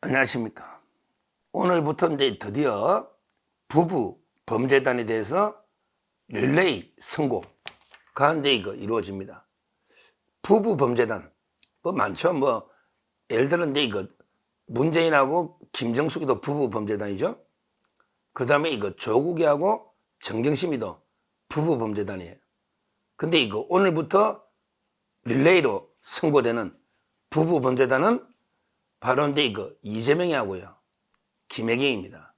안녕하십니까. 오늘부터 이제 드디어 부부 범죄단에 대해서 릴레이 선고가 이제 이루어집니다. 부부 범죄단 뭐 많죠. 뭐 예를 들어 이제 문재인하고 김정숙이도 부부 범죄단이죠. 그 다음에 조국이하고 정경심이도 부부 범죄단이에요. 근데 오늘부터 릴레이로 선고되는 부부 범죄단은 바로 이제 이재명이 하고요. 김혜경입니다.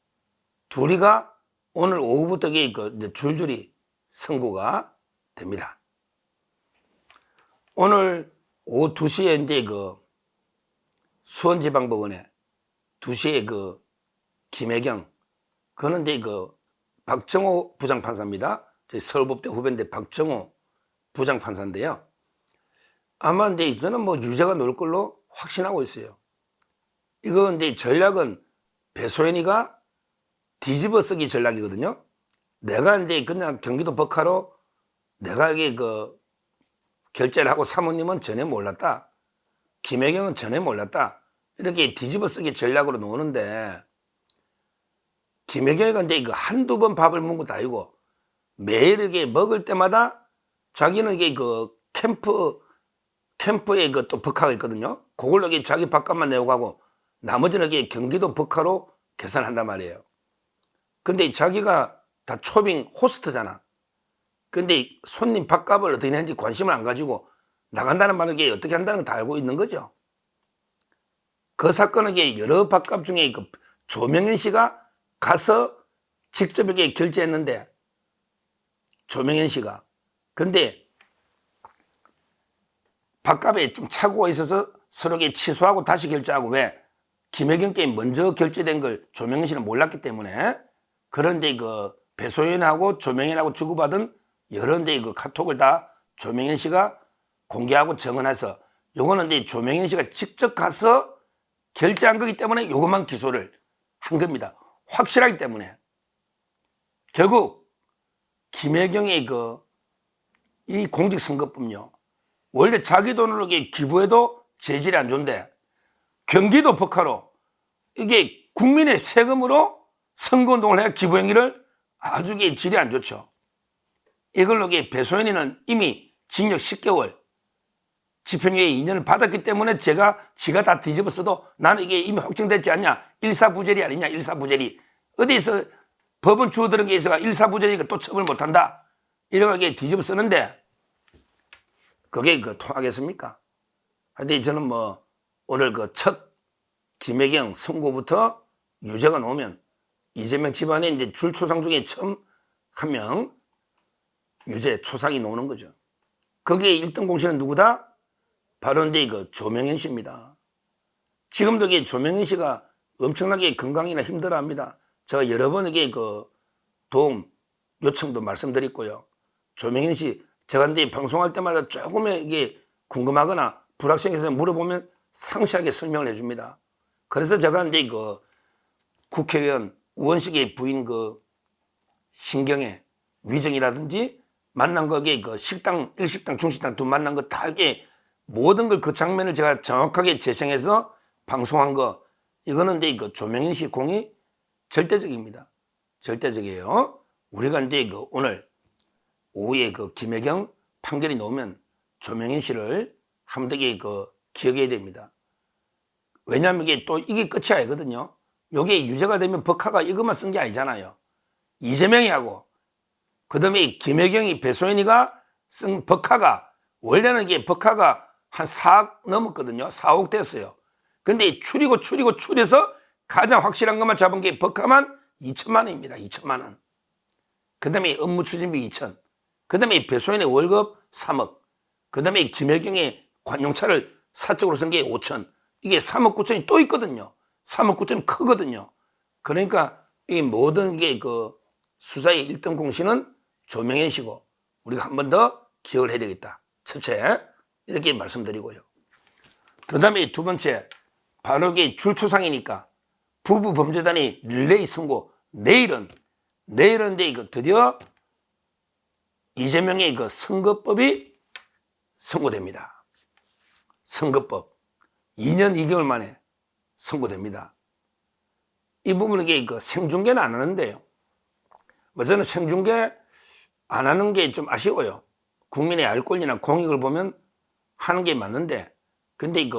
둘이가 오늘 오후부터 이제 줄줄이 선고가 됩니다. 오늘 오후 2시에 이제 수원지방법원에 2시에 김혜경, 그는 이제 박정호 부장판사입니다. 서울법대 후배인데 박정호 부장판사인데요. 아마 이제 저는 뭐 유죄가 나올 걸로 확신하고 있어요. 이거 이제 전략은 배소연이가 뒤집어 쓰기 전략이거든요. 내가 이제 그냥 경기도 법카로 내가 이게 결제를 하고 사모님은 전혀 몰랐다. 김혜경은 전혀 몰랐다. 이렇게 뒤집어 쓰기 전략으로 노는데 김혜경이가 이제 한두 번 밥을 먹은 것도 아니고 매일 이게 먹을 때마다 자기는 이게 캠프에 또 법카가 있거든요. 그걸로 이게 자기 밥값만 내고 가고 나머지는 이게 경기도 법카로 계산한단 말이에요. 근데 자기가 다 초빙 호스트잖아. 근데 손님 밥값을 어떻게 내는지 관심을 안 가지고 나간다는 말은 이게 어떻게 한다는 걸 다 알고 있는 거죠. 그 사건은 이게 여러 밥값 중에 조명현 씨가 가서 직접 이렇게 결제했는데 조명현 씨가. 근데 밥값에 좀 착오가 있어서 서로 취소하고 다시 결제하고 왜? 김혜경께 먼저 결제된 걸 조명현 씨는 몰랐기 때문에. 그런데 배소연하고 조명현하고 주고받은 여러 이제 카톡을 다 조명현 씨가 공개하고 정언해서 요거는 이제 조명현 씨가 직접 가서 결제한 거기 때문에 요것만 기소를 한 겁니다. 확실하기 때문에. 결국 김혜경의 이 공직선거법요. 원래 자기 돈으로 기부해도 재질이 안 좋은데 경기도 법카로 이게 국민의 세금으로 선거운동을 해야 기부행위를 아주 질이 안 좋죠. 이걸로 배소연이는 이미 징역 10개월, 집행유예 2년을 받았기 때문에 지가 다 뒤집어 써도 나는 이게 이미 확정됐지 않냐. 일사부재리 아니냐, 일사부재리. 어디서 법은 주어들은 게 있어가 일사부재리가 또 처벌 못한다. 이렇게 뒤집어 쓰는데 그게 통하겠습니까? 하여튼 저는 뭐 오늘 첫 김혜경 선고부터 유죄가 나오면 이재명 집안에 이제 줄초상 중에 처음 한 명 유죄 초상이 나오는 거죠. 거기에 1등 공신은 누구다? 바로 이제 조명현 씨입니다. 지금도 조명현 씨가 엄청나게 건강이나 힘들어합니다. 제가 여러 번 도움 요청도 말씀드렸고요. 조명현 씨 제가 이제 방송할 때마다 조금의 이게 궁금하거나 불확실해서 물어보면 상세하게 설명을 해줍니다. 그래서 제가 이제 국회의원 우원식의 부인 신경의 위정이라든지 만난 거기에 식당, 일식당, 중식당 두 만난 거 다 이게 모든 걸 그 장면을 제가 정확하게 재생해서 방송한 거 이거는 이제 조명현 씨 공이 절대적입니다. 절대적이에요. 우리가 이제 오늘 오후에 김혜경 판결이 나오면 조명현 씨를 함대게 기억해야 됩니다. 왜냐하면 이게 끝이 아니거든요. 이게 유죄가 되면 법카가 이것만 쓴 게 아니잖아요. 이재명이 하고 그 다음에 김혜경이 배소연이가 쓴 법카가 원래는 이게 법카가 한 4억 넘었거든요. 4억 됐어요. 근데 추려서 가장 확실한 것만 잡은 게 법카만 2천만 원입니다. 2천만 원. 그 다음에 업무 추진비 2천. 그 다음에 배소연의 월급 3억. 그 다음에 김혜경의 관용차를 사적으로 쓴 게 5천. 이게 3억 9천이 또 있거든요. 3억 9천이 크거든요. 그러니까 이 모든 게 수사의 1등 공신은 조명현 씨고 우리가 한 번 더 기억을 해야 되겠다. 첫째, 이렇게 말씀드리고요. 그 다음에 두 번째, 바로 이게 줄초상이니까 부부 범죄단이 릴레이 선고. 내일은 이제 드디어 이재명의 선거법이 선고됩니다. 선거법. 2년 2개월 만에 선고됩니다. 이 부분은 그 생중계는 안 하는데요. 뭐 저는 생중계 안 하는 게 좀 아쉬워요. 국민의 알 권리나 공익을 보면 하는 게 맞는데, 근데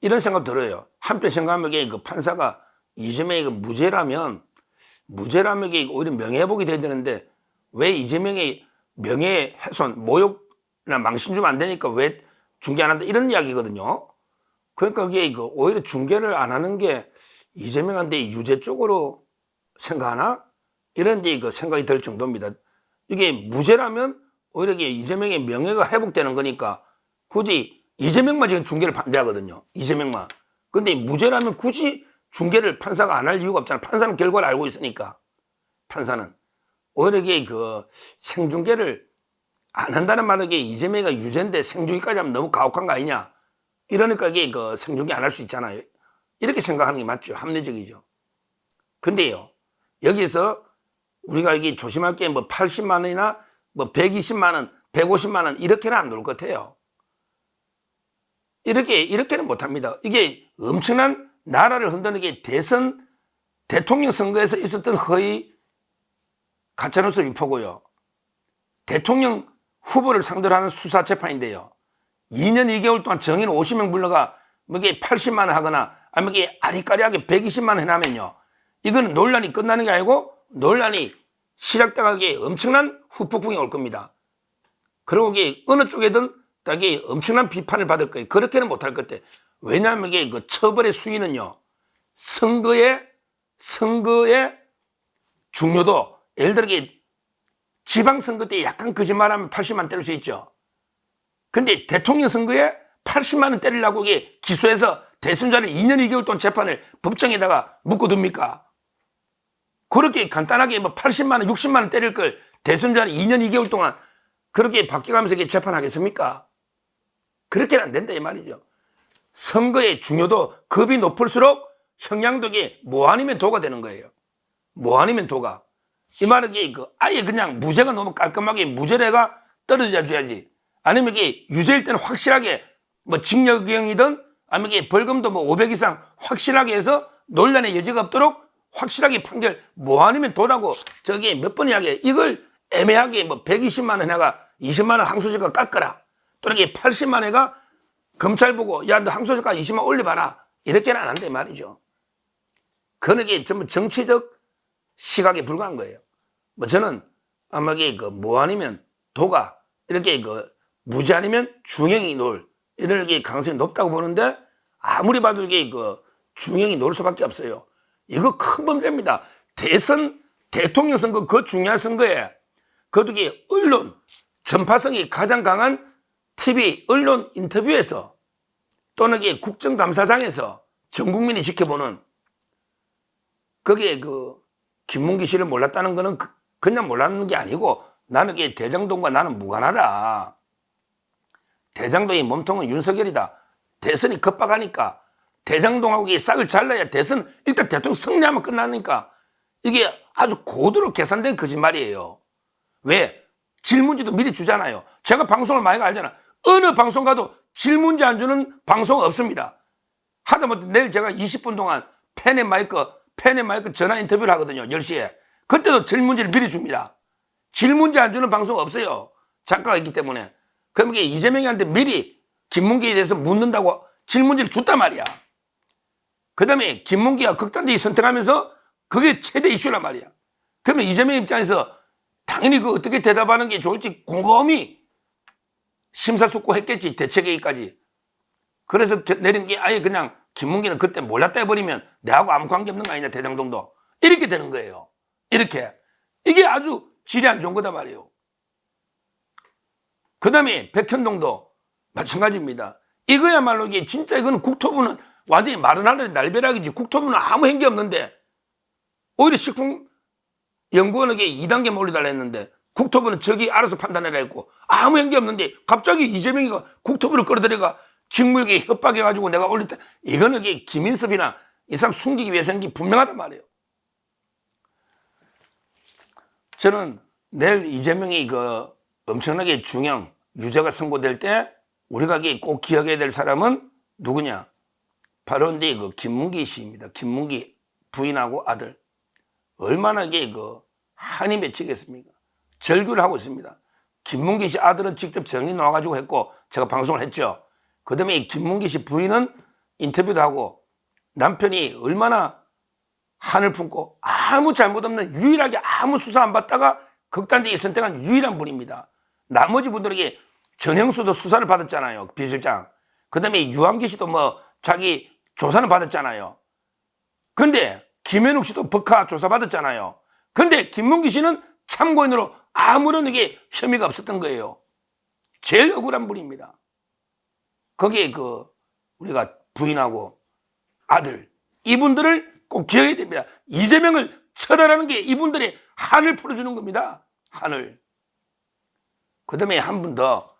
이런 생각 들어요. 한편 생각하면 그 판사가 이재명이 무죄라면 이게 오히려 명예회복이 돼야 되는데, 왜 이재명의 명예훼손, 모욕이나 망신 주면 안 되니까 왜 중계 안 한다, 이런 이야기거든요. 그러니까 이게 오히려 중계를 안 하는 게 이재명한테 유죄 쪽으로 생각하나? 이런 생각이 들 정도입니다. 이게 무죄라면 오히려 이게 이재명의 명예가 회복되는 거니까 굳이 이재명만 지금 중계를 반대하거든요. 이재명만. 근데 무죄라면 굳이 중계를 판사가 안 할 이유가 없잖아. 판사는 결과를 알고 있으니까. 판사는. 오히려 이게 생중계를 안 한다는 말은 이게 이재명이가 유죄인데 생중계까지 하면 너무 가혹한 거 아니냐. 이러니까 이게 생중계 안 할 수 있잖아요. 이렇게 생각하는 게 맞죠. 합리적이죠. 근데요, 여기서 우리가 이게 조심할 게 80만 원이나 120만 원, 150만 원 이렇게는 안 나올 것 같아요. 이렇게는 못 합니다. 이게 엄청난 나라를 흔드는 게 대통령 선거에서 있었던 허위 가짜뉴스 유포고요. 대통령 후보를 상대로 하는 수사 재판인데요. 2년 2개월 동안 정인 50명 불러가 이게 80만 원 하거나 아니면 이게 아리까리하게 120만 원 해나면요. 이건 논란이 끝나는 게 아니고 논란이 시작돼가게 엄청난 후폭풍이 올 겁니다. 그리고 이게 어느 쪽에든 이게 엄청난 비판을 받을 거예요. 그렇게는 못할 것 같아. 왜냐하면 이게 처벌의 수위는요, 선거의 중요도, 예를 들어 지방선거 때 약간 거짓말하면 80만 원 때릴 수 있죠. 근데 대통령 선거에 80만 원 때리려고 이게 기소해서 대선자를 2년 2개월 동안 재판을 법정에다가 묶어둡니까? 그렇게 간단하게 80만 원, 60만 원 때릴 걸 대선자를 2년 2개월 동안 그렇게 바뀌어가면서 이게 재판하겠습니까? 그렇게는 안 된다 이 말이죠. 선거의 중요도, 급이 높을수록 형량독이 뭐 아니면 도가 되는 거예요. 뭐 아니면 도가. 이 말은 아예 그냥 무죄가 너무 깔끔하게 무죄래가 떨어져 줘야지. 아니면 이게 유죄일 때는 확실하게 징역형이든 아니면 이게 벌금도 500 이상 확실하게 해서 논란의 여지가 없도록 확실하게 판결, 뭐 아니면 도라고 저게 몇 번 이야기해. 이걸 애매하게 120만 원 해가 20만 원 항소시효가 깎아라. 또 이렇게 80만 원가 검찰 보고 야 너 항소시효가 20만 원 올려봐라. 이렇게는 안 한다 말이죠. 그런 게 전부 정치적 시각에 불과한 거예요. 저는 아마 이게 뭐 아니면 도가 이렇게 무죄 아니면 중형이 놓을 이런 게 가능성이 높다고 보는데, 아무리 봐도 이게 중형이 놓을 수밖에 없어요. 이거 큰 범죄입니다. 대통령 선거 그 중요한 선거에 그것도 이게 언론 전파성이 가장 강한 TV 언론 인터뷰에서 또는 이게 국정감사장에서 전 국민이 지켜보는, 거기에 김문기 씨를 몰랐다는 거는 그냥 몰랐는 게 아니고 나는 이게 대장동과 나는 무관하다. 대장동의 몸통은 윤석열이다. 대선이 급박하니까 대장동하고 이 싹을 잘라야 대선, 일단 대통령 승리하면 끝나니까 이게 아주 고도로 계산된 거짓말이에요. 왜? 질문지도 미리 주잖아요. 제가 방송을 많이 알잖아. 어느 방송 가도 질문지 안 주는 방송 없습니다. 하다못해 내일 제가 20분 동안 펜의 마이크 전화 인터뷰를 하거든요. 10시에. 그때도 질문지를 미리 줍니다. 질문지 안 주는 방송 없어요. 작가가 있기 때문에. 그럼 이게 이재명이한테 미리 김문기에 대해서 묻는다고 질문지를 줬단 말이야. 그 다음에 김문기가 극단적이 선택하면서 그게 최대 이슈란 말이야. 그러면 이재명 입장에서 당연히 어떻게 대답하는 게 좋을지 곰곰이 심사숙고했겠지. 대책회의까지. 그래서 내린 게 아예 그냥 김문기는 그때 몰랐다 해버리면 내하고 아무 관계 없는 거 아니냐, 대장동도. 이렇게 되는 거예요. 이렇게. 이게 아주 질이 안 좋은 거다 말이에요. 그 다음에 백현동도 마찬가지입니다. 이거야말로 이게 진짜 이거는 국토부는 완전히 마른 하늘의 날벼락이지, 국토부는 아무 행기 없는데 오히려 식품연구원에게 2단계 몰려달라 했는데 국토부는 저기 알아서 판단해라 했고 아무 행기 없는데 갑자기 이재명이가 국토부를 끌어들여가 직무유기 협박해가지고 내가 올렸다. 이거는 이게 김인섭이나 이 사람 숨기기 위해서 한 게 분명하단 말이에요. 저는 내일 이재명이 엄청나게 중형 유죄가 선고될 때 우리가 꼭 기억해야 될 사람은 누구냐? 바로 이제 그 김문기 씨입니다. 김문기 부인하고 아들. 얼마나 이게 그 한이 맺히겠습니까? 절규를 하고 있습니다. 김문기 씨 아들은 직접 정이 나와가지고 했고, 제가 방송을 했죠. 그 다음에 이 김문기 씨 부인은 인터뷰도 하고, 남편이 얼마나 한을 품고 아무 잘못 없는, 유일하게 아무 수사 안 받다가 극단적인 선택한 유일한 분입니다. 나머지 분들에게 전형수도 수사를 받았잖아요. 비실장. 그 다음에 유한기 씨도 뭐 자기 조사는 받았잖아요. 근데 김현욱 씨도 법카 조사 받았잖아요. 근데 김문기 씨는 참고인으로 아무런 이게 혐의가 없었던 거예요. 제일 억울한 분입니다. 거기에 그 우리가 부인하고 아들, 이분들을 꼭 기억해야 됩니다. 이재명을 처단하는 게 이분들의 한을 풀어주는 겁니다. 한을. 그 다음에 한 분 더,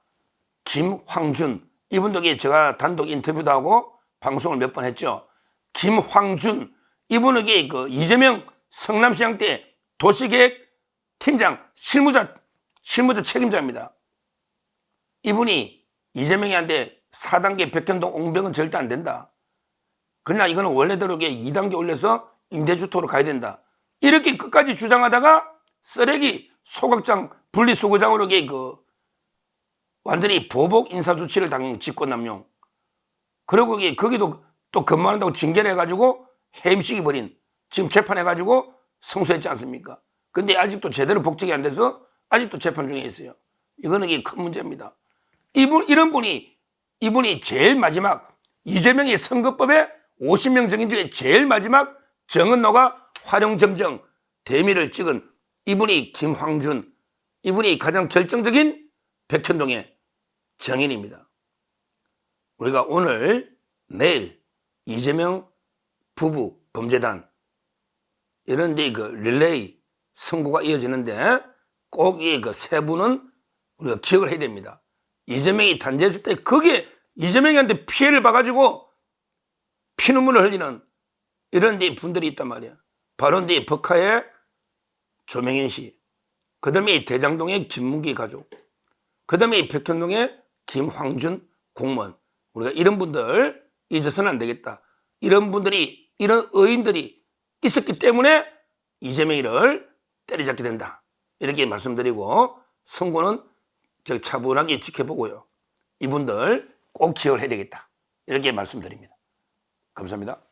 김황준. 이분도 제가 단독 인터뷰도 하고 방송을 몇 번 했죠. 김황준. 이분은 그 이재명 성남시장 때 도시계획 팀장, 실무자 책임자입니다. 이분이 이재명이한테 4단계 백현동 옹벽은 절대 안 된다. 그러나 이거는 원래대로 2단계 올려서 임대주택으로 가야 된다. 이렇게 끝까지 주장하다가 쓰레기 소각장 분리수거장으로 완전히 보복 인사조치를 당한 직권남용. 그리고 거기도 또 근무한다고 징계를 해가지고 해임시키 버린, 지금 재판해가지고 성소했지 않습니까? 근데 아직도 제대로 복직이 안 돼서 아직도 재판 중에 있어요. 이거는 큰 문제입니다. 이분이 제일 마지막 이재명의 선거법에 50명 정인 중에 제일 마지막 정은노가 활용점정 대미를 찍은 이분이 김황준, 이분이 가장 결정적인 백현동의 정인입니다. 우리가 오늘, 내일 이재명 부부 범죄단 이런 데 릴레이 선고가 이어지는데 꼭 이 세 분은 우리가 기억을 해야 됩니다. 이재명이 단죄했을 때 거기에 이재명이한테 피해를 봐가지고 피눈물을 흘리는 이런 데 분들이 있단 말이야. 바로 이제 법카의 조명현 씨, 그 다음에 대장동의 김문기 가족, 그 다음에 백현동의 김황준 공무원. 우리가 이런 분들 잊어서는 안 되겠다. 이런 분들이, 이런 의인들이 있었기 때문에 이재명이를 때려잡게 된다. 이렇게 말씀드리고 선고는 차분하게 지켜보고요. 이분들 꼭 기억을 해야 되겠다. 이렇게 말씀드립니다. 감사합니다.